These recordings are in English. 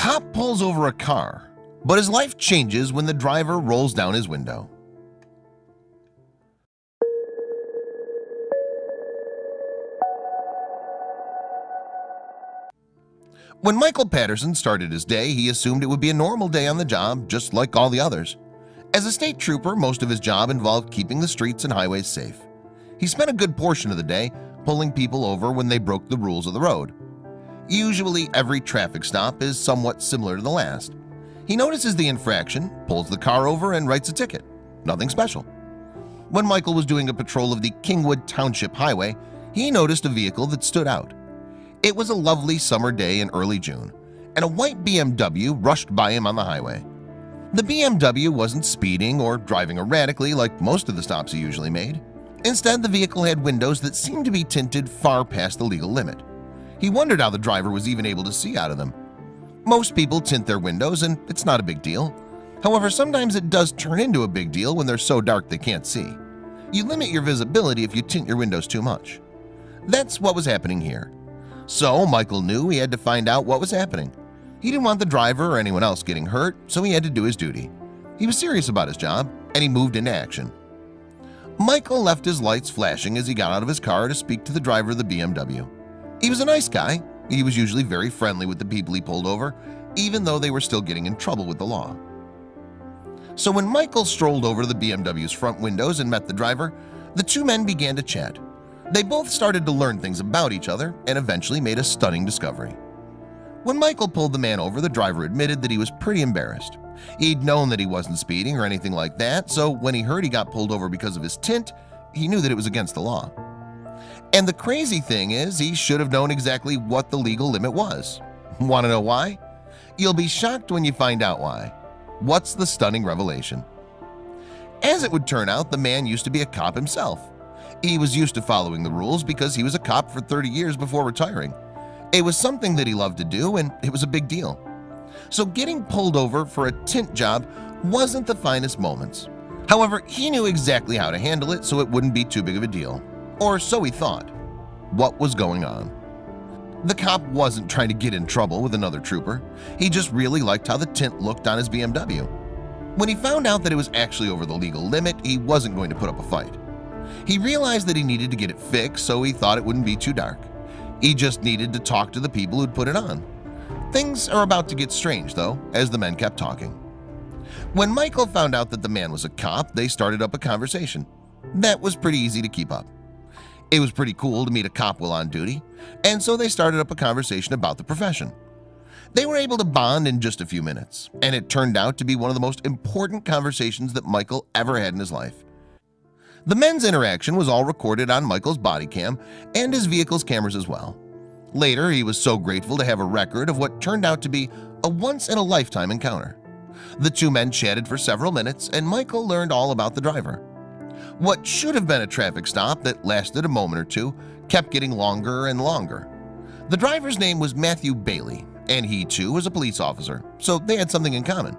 cop pulls over a car, but his life changes when the driver rolls down his window. When Michael Patterson started his day, he assumed it would be a normal day on the job, just like all the others. As a state trooper, most of his job involved keeping the streets and highways safe. He spent a good portion of the day pulling people over when they broke the rules of the road. Usually, every traffic stop is somewhat similar to the last. He notices the infraction, pulls the car over, and writes a ticket. Nothing special. When Michael was doing a patrol of the Kingwood Township Highway, he noticed a vehicle that stood out. It was a lovely summer day in early June, and a white BMW rushed by him on the highway. The BMW wasn't speeding or driving erratically like most of the stops he usually made. Instead, the vehicle had windows that seemed to be tinted far past the legal limit. He wondered how the driver was even able to see out of them. Most people tint their windows, and it's not a big deal. However, sometimes it does turn into a big deal when they're so dark they can't see. You limit your visibility if you tint your windows too much. That's what was happening here. So Michael knew he had to find out what was happening. He didn't want the driver or anyone else getting hurt, so he had to do his duty. He was serious about his job, and he moved into action. Michael left his lights flashing as he got out of his car to speak to the driver of the BMW. He was a nice guy. He was usually very friendly with the people he pulled over, even though they were still getting in trouble with the law. So when Michael strolled over to the BMW's front windows and met the driver, the two men began to chat. They both started to learn things about each other and eventually made a stunning discovery. When Michael pulled the man over, the driver admitted that he was pretty embarrassed. He'd known that he wasn't speeding or anything like that, so when he heard he got pulled over because of his tint, he knew that it was against the law. And the crazy thing is, he should have known exactly what the legal limit was. Want to know why? You'll be shocked when you find out why. What's the stunning revelation? As it would turn out, the man used to be a cop himself. He was used to following the rules because he was a cop for 30 years before retiring. It was something that he loved to do, and it was a big deal. So getting pulled over for a tint job wasn't the finest moments. However, he knew exactly how to handle it so it wouldn't be too big of a deal. Or so he thought. What was going on? The cop wasn't trying to get in trouble with another trooper. He just really liked how the tint looked on his BMW. When he found out that it was actually over the legal limit, he wasn't going to put up a fight. He realized that he needed to get it fixed, so he thought it wouldn't be too dark. He just needed to talk to the people who'd put it on. Things are about to get strange, though, as the men kept talking. When Michael found out that the man was a cop, they started up a conversation. That was pretty easy to keep up. It was pretty cool to meet a cop while on duty, and so they started up a conversation about the profession. They were able to bond in just a few minutes, and it turned out to be one of the most important conversations that Michael ever had in his life. The men's interaction was all recorded on Michael's body cam and his vehicle's cameras as well. Later, he was so grateful to have a record of what turned out to be a once-in-a-lifetime encounter. The two men chatted for several minutes, and Michael learned all about the driver. What should have been a traffic stop that lasted a moment or two kept getting longer and longer. The driver's name was Matthew Bailey, and he too was a police officer, so they had something in common.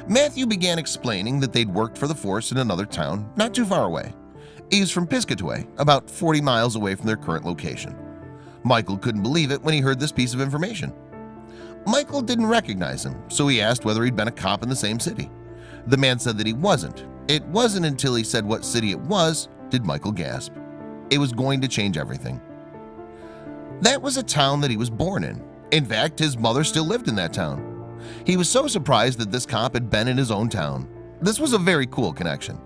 Matthew began explaining that they'd worked for the force in another town not too far away. He was from Piscataway, about 40 miles away from their current location. Michael couldn't believe it when he heard this piece of information. Michael didn't recognize him, so he asked whether he'd been a cop in the same city. The man said that he wasn't. It wasn't until he said what city it was did Michael gasp. It was going to change everything. That was a town that he was born in. In fact, his mother still lived in that town. He was so surprised that this cop had been in his own town. This was a very cool connection.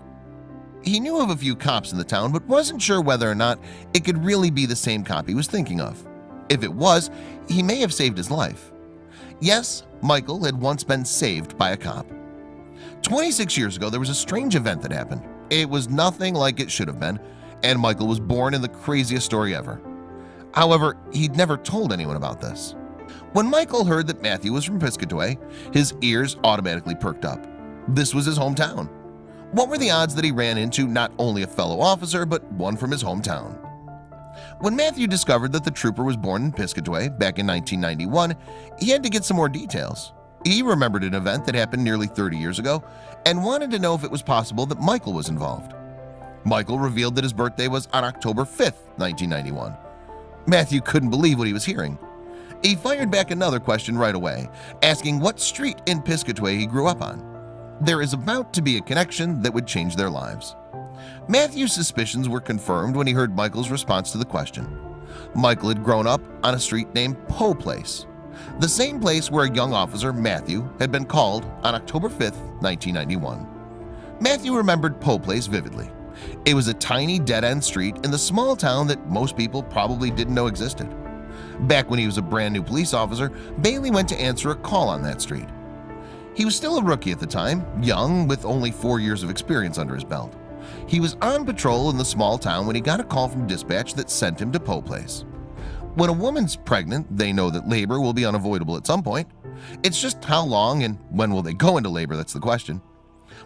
He knew of a few cops in the town, but wasn't sure whether or not it could really be the same cop he was thinking of. If it was, he may have saved his life. Yes, Michael had once been saved by a cop. 26 years ago, there was a strange event that happened. It was nothing like it should have been, and Michael was born in the craziest story ever. However, he'd never told anyone about this. When Michael heard that Matthew was from Piscataway, his ears automatically perked up. This was his hometown. What were the odds that he ran into not only a fellow officer, but one from his hometown? When Matthew discovered that the trooper was born in Piscataway back in 1991, he had to get some more details. He remembered an event that happened nearly 30 years ago and wanted to know if it was possible that Michael was involved. Michael revealed that his birthday was on October 5th, 1991. Matthew couldn't believe what he was hearing. He fired back another question right away, asking what street in Piscataway he grew up on. There is about to be a connection that would change their lives. Matthew's suspicions were confirmed when he heard Michael's response to the question. Michael had grown up on a street named Poe Place, the same place where a young officer, Matthew, had been called on October 5, 1991. Matthew remembered Poe Place vividly. It was a tiny dead-end street in the small town that most people probably didn't know existed. Back when he was a brand new police officer, Bailey went to answer a call on that street. He was still a rookie at the time, young with only 4 years of experience under his belt. He was on patrol in the small town when he got a call from dispatch that sent him to Poe Place. When a woman's pregnant, they know that labor will be unavoidable at some point. It's just how long and when will they go into labor that's the question.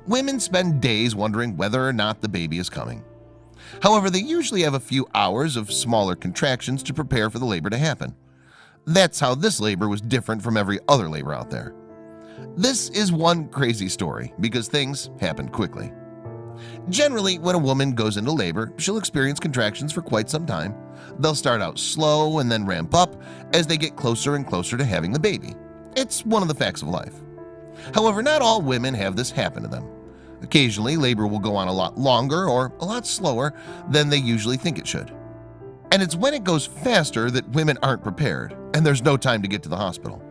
Women spend days wondering whether or not the baby is coming. However, they usually have a few hours of smaller contractions to prepare for the labor to happen. That's how this labor was different from every other labor out there. This is one crazy story because things happen quickly. Generally, when a woman goes into labor, she'll experience contractions for quite some time. They'll start out slow and then ramp up as they get closer and closer to having the baby. It's one of the facts of life. However, not all women have this happen to them. Occasionally, labor will go on a lot longer or a lot slower than they usually think it should. And it's when it goes faster that women aren't prepared and there's no time to get to the hospital.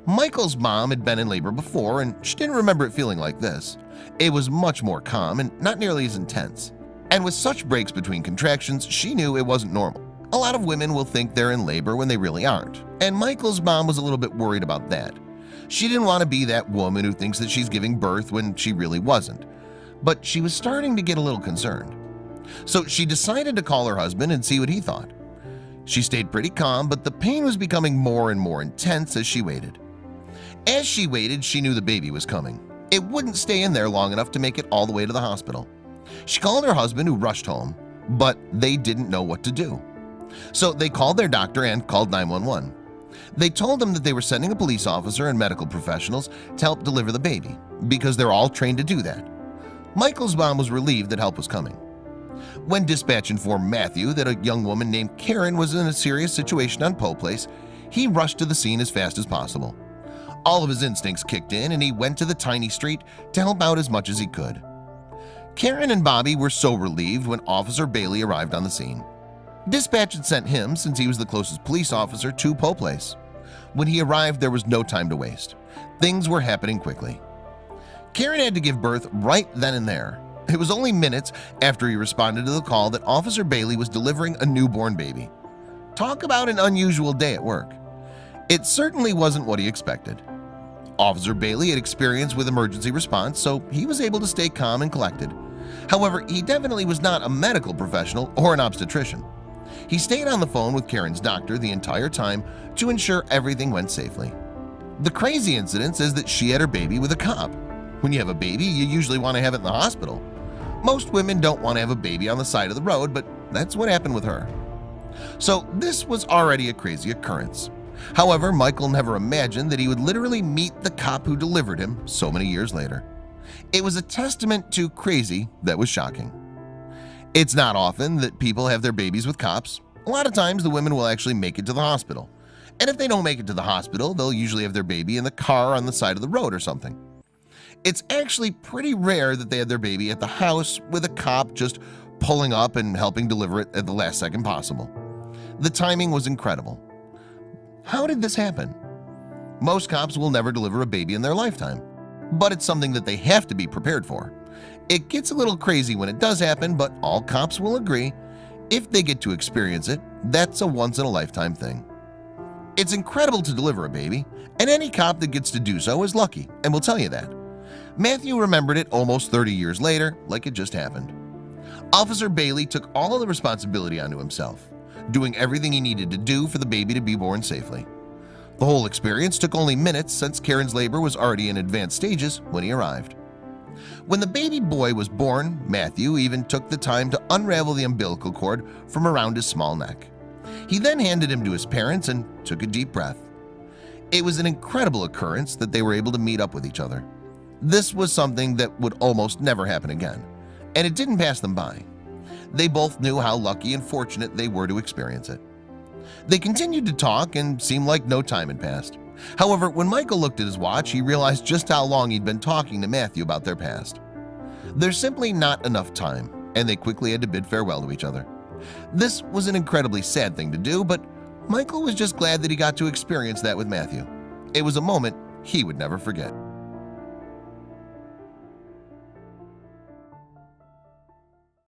Michael's mom had been in labor before and she didn't remember it feeling like this. It was much more calm and not nearly as intense. And with such breaks between contractions, she knew it wasn't normal. A lot of women will think they're in labor when they really aren't. And Michael's mom was a little bit worried about that. She didn't want to be that woman who thinks that she's giving birth when she really wasn't. But she was starting to get a little concerned. So she decided to call her husband and see what he thought. She stayed pretty calm, but the pain was becoming more and more intense as she waited. As she waited, she knew the baby was coming. It wouldn't stay in there long enough to make it all the way to the hospital. She called her husband, who rushed home, but they didn't know what to do. So they called their doctor and called 911. They told them that they were sending a police officer and medical professionals to help deliver the baby because they're all trained to do that. Michael's mom was relieved that help was coming. When dispatch informed Matthew that a young woman named Karen was in a serious situation on Poe Place, he rushed to the scene as fast as possible. All of his instincts kicked in and he went to the tiny street to help out as much as he could. Karen and Bobby were so relieved when Officer Bailey arrived on the scene. Dispatch had sent him since he was the closest police officer to Poe Place. When he arrived, there was no time to waste. Things were happening quickly. Karen had to give birth right then and there. It was only minutes after he responded to the call that Officer Bailey was delivering a newborn baby. Talk about an unusual day at work. It certainly wasn't what he expected. Officer Bailey had experience with emergency response, so he was able to stay calm and collected. However, he definitely was not a medical professional or an obstetrician. He stayed on the phone with Karen's doctor the entire time to ensure everything went safely. The crazy incident is that she had her baby with a cop. When you have a baby, you usually want to have it in the hospital. Most women don't want to have a baby on the side of the road, but that's what happened with her. So this was already a crazy occurrence. However, Michael never imagined that he would literally meet the cop who delivered him so many years later. It was a testament to crazy that was shocking. It's not often that people have their babies with cops. A lot of times the women will actually make it to the hospital. And if they don't make it to the hospital, they'll usually have their baby in the car on the side of the road or something. It's actually pretty rare that they had their baby at the house with a cop just pulling up and helping deliver it at the last second possible. The timing was incredible. How did this happen? Most cops will never deliver a baby in their lifetime, but it's something that they have to be prepared for. It gets a little crazy when it does happen, but all cops will agree, if they get to experience it, that's a once-in-a-lifetime thing. It's incredible to deliver a baby, and any cop that gets to do so is lucky, and will tell you that. Matthew remembered it almost 30 years later, like it just happened. Officer Bailey took all of the responsibility onto himself, doing everything he needed to do for the baby to be born safely. The whole experience took only minutes since Karen's labor was already in advanced stages when he arrived. When the baby boy was born, Matthew even took the time to unravel the umbilical cord from around his small neck. He then handed him to his parents and took a deep breath. It was an incredible occurrence that they were able to meet up with each other. This was something that would almost never happen again, and it didn't pass them by. They both knew how lucky and fortunate they were to experience it. They continued to talk and seemed like no time had passed. However, when Michael looked at his watch, he realized just how long he'd been talking to Matthew about their past. There's simply not enough time, and they quickly had to bid farewell to each other. This was an incredibly sad thing to do, but Michael was just glad that he got to experience that with Matthew. It was a moment he would never forget.